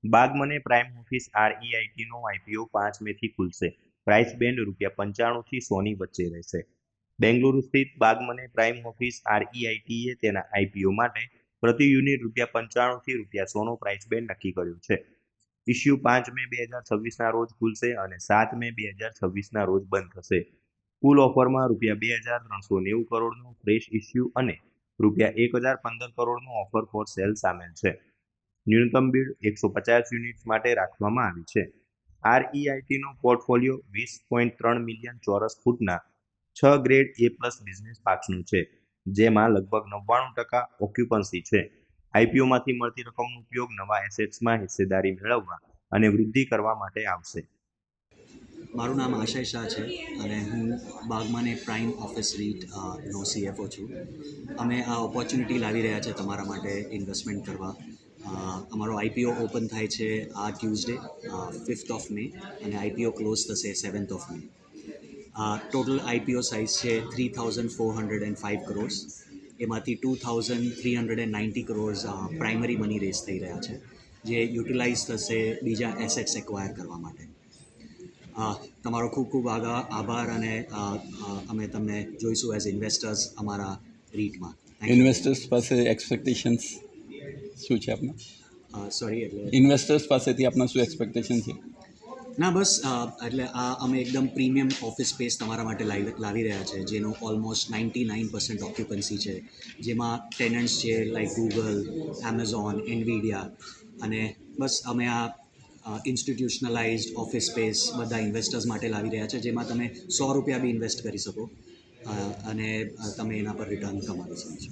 બાગમને prime office REITનો IPO 5 મેથી ખુલશે. Price band ₹95 થી 100 ની વચ્ચે રહેશે. બેંગલુરુ સ્થિત બાગમને પ્રાઇમ ઓફિસ REITએ તેના IPO માટે પ્રતિ યુનિટ ₹95 થી ₹100 નો પ્રાઇસ બેન્ડ નક્કી કર્યો છે. ઇસ્યુ 5 મે 2026ના રોજ ખુલશે અને 7 મે 2026ના રોજ બંધ થશે. કુલ ઓફરમાં ₹2,390 કરોડનો ફ્રેશ ઇસ્યુ અને ₹1,015 કરોડનો ઓફર ફોર સેલ સામેલ છે. ન્યૂનતમ બીડ 150 યુનિટ્સ માટે રાખવામાં આવી છે. REITનો પોર્ટફોલિયો 20.3 મિલિયન ચોરસ ફૂટના 6 ગ્રેડ A+ બિઝનેસ પાર્ક્સનું છે, જેમાં લગભગ 99% ઓક્યુપન્સી છે. IPOમાંથી મળતી રકમનો ઉપયોગ નવા એસેટ્સમાં હિસ્સેદારી મેળવવા અને વૃદ્ધિ કરવા માટે આવશે. મારું નામ આશય શાહ છે અને હું બાગમાને પ્રાઇમ ઓફિસ REIT નો CFO છું. અમે આ ઓપોર્ચ્યુનિટી લાવી રહ્યા છે તમારા માટે ઇન્વેસ્ટમેન્ટ કરવા. અમારો IPO ઓપન થાય છે આ ટ્યુઝડે 5th of May અને IPO ક્લોઝ થશે 7th of May. Total IPO size છે 3,405 crores. એમાંથી 2,390 crores પ્રાઇમરી મની રેઝ થઈ રહ્યા છે, જે યુટિલાઇઝ થશે બીજા એસેટ્સ એક્વાયર કરવા માટે. તમારો ખૂબ ખૂબ આભાર અને અમે તમને જોઈશું એઝ ઇન્વેસ્ટર્સ અમારા REITમાં. ઇન્વેસ્ટર્સ પાસે એક્સપેક્ટેશન્સ શું છે આપના? સોરી, એટલે ઇન્વેસ્ટર્સ પાસેથી આપના શું એક્સપેક્ટેશન છે? ના, બસ એટલે અમે એકદમ પ્રીમિયમ ઓફિસ સ્પેસ તમારા માટે લાવી રહ્યા છે, જેનું ઓલમોસ્ટ 99% ઓક્યુપન્સી છે, જેમાં ટેનન્ટ્સ છે લાઈક ગૂગલ, એમેઝોન, એનવીડિયા. અને બસ અમે આ ઇન્સ્ટિટ્યુશનલાઇઝ્ડ ઓફિસ સ્પેસ બધા ઇન્વેસ્ટર્સ માટે લાવી રહ્યા છે, જેમાં તમે ₹100 બી ઇન્વેસ્ટ કરી શકો અને તમે એના પર રિટર્ન કમાવી શકો છો.